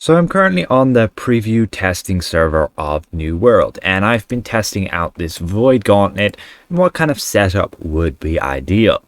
So I'm currently on the preview testing server of New World, and I've been testing out this Void Gauntlet and what kind of setup would be ideal.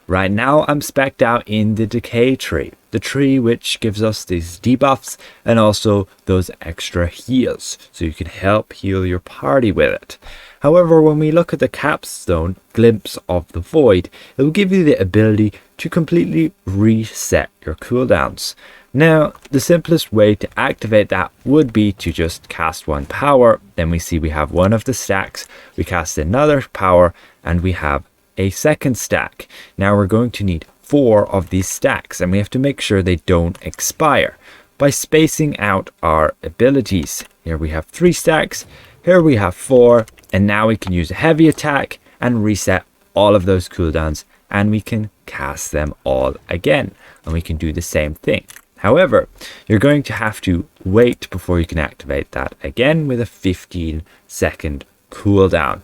Right now I'm spec'd out in the decay tree, the tree which gives us these debuffs and also those extra heals, so you can help heal your party with it. However, when we look at the capstone, Glimpse of the Void, it will give you the ability to completely reset your cooldowns. Now, the simplest way to activate that would be to just cast one power, then we see we have one of the stacks, we cast another power, and we have a second stack. Now we're going to need 4 of these stacks, and we have to make sure they don't expire by spacing out our abilities. Here we have 3 stacks, here we have 4, and now we can use a heavy attack and reset all of those cooldowns, and we can cast them all again, and we can do the same thing. However, you're going to have to wait before you can activate that again with a 15-second cooldown.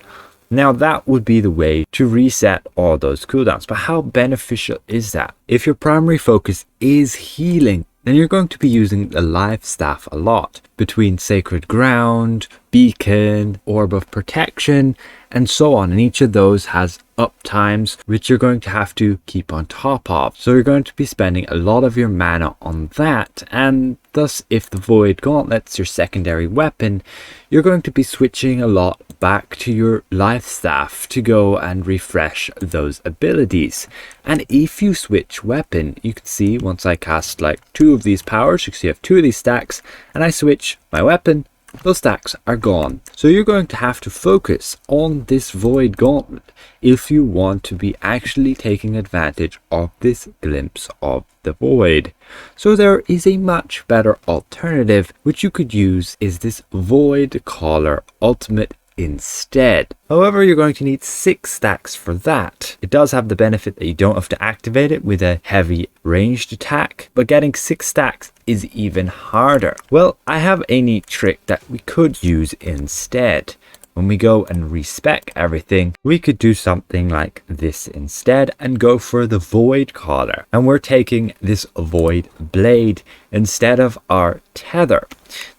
Now that would be the way to reset all those cooldowns, but how beneficial is that? If your primary focus is healing, then you're going to be using the life staff a lot between Sacred Ground, Beacon, Orb of Protection, and so on. And each of those has up times which you're going to have to keep on top of. So you're going to be spending a lot of your mana on that, and thus if the Void Gauntlet's your secondary weapon, you're going to be switching a lot back to your life staff to go and refresh those abilities. And if you switch weapon, you can see once I cast like 2 of these powers, you can see I have 2 of these stacks, and I switch my weapon, those stacks are gone. So you're going to have to focus on this Void Gauntlet if you want to be actually taking advantage of this Glimpse of the Void. So there is a much better alternative which you could use, is this Void Caller Ultimate instead. However, you're going to need 6 stacks for that. It does have the benefit that you don't have to activate it with a heavy ranged attack, but getting 6 stacks is even harder. Well, I have a neat trick that we could use instead. When we go and respec everything, we could do something like this instead and go for the Void Caller. And we're taking this Void Blade instead of our Tether.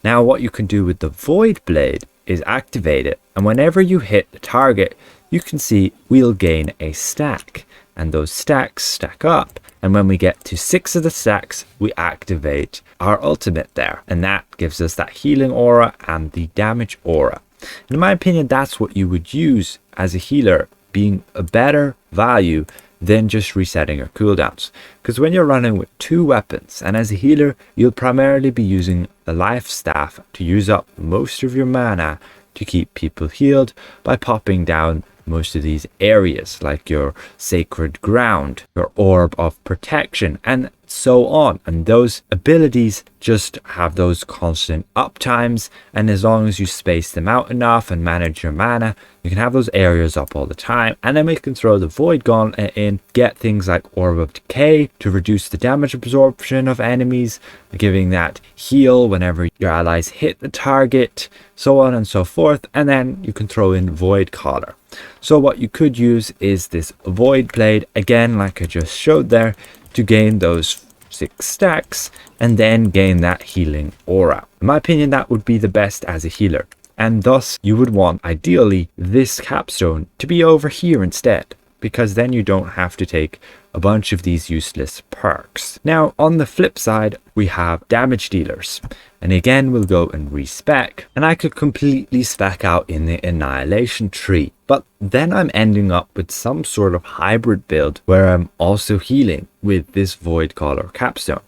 Now what you can do with the Void Blade is activate it, and whenever you hit the target, you can see we'll gain a stack, and those stacks stack up, and when we get to 6 of the stacks, we activate our ultimate there, and that gives us that healing aura and the damage aura. And in my opinion, that's what you would use as a healer, being a better value than just resetting your cooldowns. Because when you're running with 2 weapons, and as a healer, you'll primarily be using the life staff to use up most of your mana to keep people healed by popping down most of these areas like your Sacred Ground, your Orb of Protection, and so on. And those abilities just have those constant uptimes, and as long as you space them out enough and manage your mana, you can have those areas up all the time. And then we can throw the Void Gauntlet in, get things like Orb of Decay to reduce the damage absorption of enemies, giving that heal whenever your allies hit the target, so on and so forth. And then you can throw in Void Caller. So what you could use is this Void Blade, again like I just showed there, to gain those 6 stacks and then gain that healing aura. In my opinion, that would be the best as a healer, and thus you would want ideally this capstone to be over here instead, because then you don't have to take a bunch of these useless perks. Now on the flip side, we have damage dealers, and again we'll go and respec, and I could completely spec out in the annihilation tree, but then I'm ending up with some sort of hybrid build where I'm also healing with this Void Caller capstone.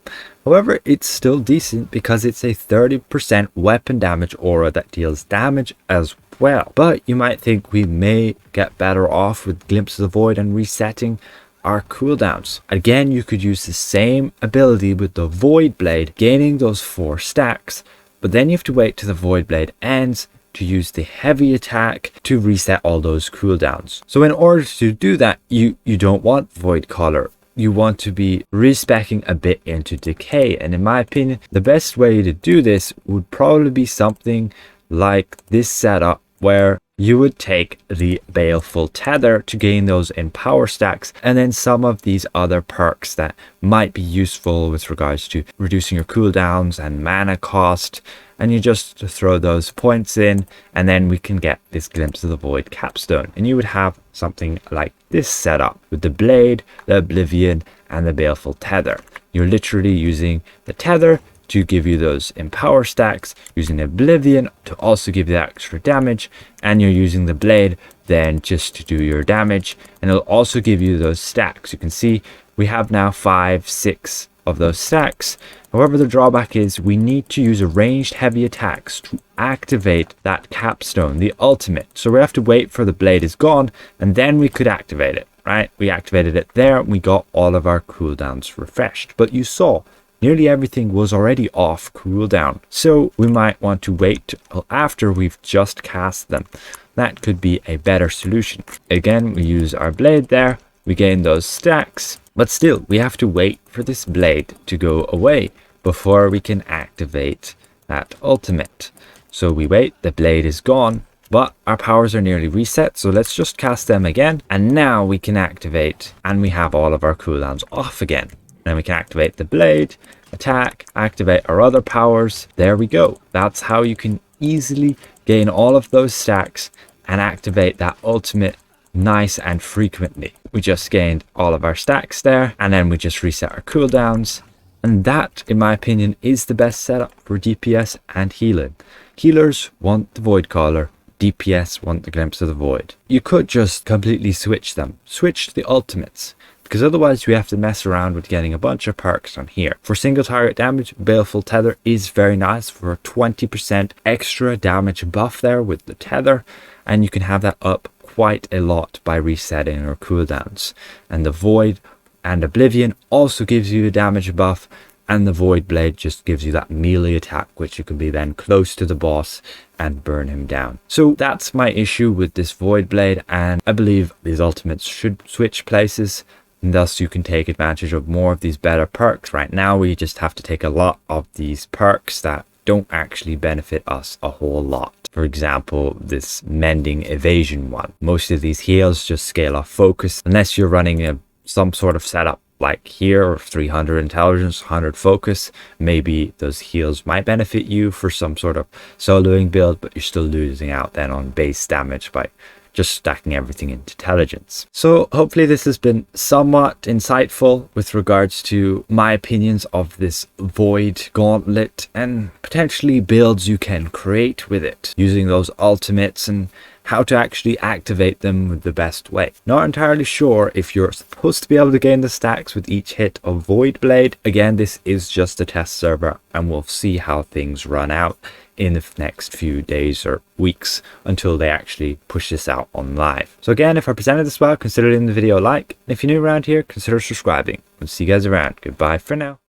However, it's still decent because it's a 30% weapon damage aura that deals damage as well. But you might think we may get better off with Glimpse of the Void and resetting our cooldowns. Again, you could use the same ability with the Void Blade, gaining those 4 stacks, but then you have to wait till the Void Blade ends to use the heavy attack to reset all those cooldowns. So in order to do that, you don't want Void Caller. You want to be respecing a bit into decay, and in my opinion, the best way to do this would probably be something like this setup where you would take the Baleful Tether to gain those in power stacks, and then some of these other perks that might be useful with regards to reducing your cooldowns and mana cost, and you just throw those points in, and then we can get this Glimpse of the Void capstone, and you would have something like this setup with the Blade, the Oblivion, and the Baleful Tether. You're literally using the Tether to give you those empower stacks, using the Oblivion to also give you that extra damage, and you're using the Blade then just to do your damage, and it'll also give you those stacks. You can see we have now 5, 6 of those stacks. However, the drawback is we need to use a ranged heavy attacks to activate that capstone, the ultimate. So we have to wait for the Blade is gone, and then we could activate it, right? We activated it there, and we got all of our cooldowns refreshed. But you saw nearly everything was already off cooldown, so we might want to wait till after we've just cast them. That could be a better solution. Again, we use our Blade there, we gain those stacks, but still we have to wait for this Blade to go away before we can activate that ultimate. So we wait, the Blade is gone, but our powers are nearly reset, so let's just cast them again, and now we can activate, and we have all of our cooldowns off again. Then we can activate the Blade, attack, activate our other powers. There we go. That's how you can easily gain all of those stacks and activate that ultimate nice and frequently. We just gained all of our stacks there, and then we just reset our cooldowns. And that, in my opinion, is the best setup for DPS and healing. Healers want the Void Caller, DPS want the Glimpse of the Void. You could just completely switch them. Switch to the ultimates, because otherwise we have to mess around with getting a bunch of perks on here. For single target damage, Baleful Tether is very nice for a 20% extra damage buff there with the Tether, and you can have that up quite a lot by resetting your cooldowns. And the Void and Oblivion also gives you a damage buff, and the Void Blade just gives you that melee attack, which you can be then close to the boss and burn him down. So that's my issue with this Void Blade, and I believe these ultimates should switch places, and thus you can take advantage of more of these better perks. Right now we just have to take a lot of these perks that don't actually benefit us a whole lot. For example, this Mending Evasion one. Most of these heals just scale off focus, unless you're running some sort of setup like here, 300 intelligence, 100 focus. Maybe those heals might benefit you for some sort of soloing build, but you're still losing out then on base damage by just stacking everything into intelligence. So hopefully this has been somewhat insightful with regards to my opinions of this Void Gauntlet and potentially builds you can create with it, using those ultimates and how to actually activate them the best way. Not entirely sure if you're supposed to be able to gain the stacks with each hit of Void Blade. Again, this is just a test server, and we'll see how things run out in the next few days or weeks until they actually push this out on live. So again, if I presented this well, consider leaving the video a like. And if you're new around here, consider subscribing. We'll see you guys around. Goodbye for now.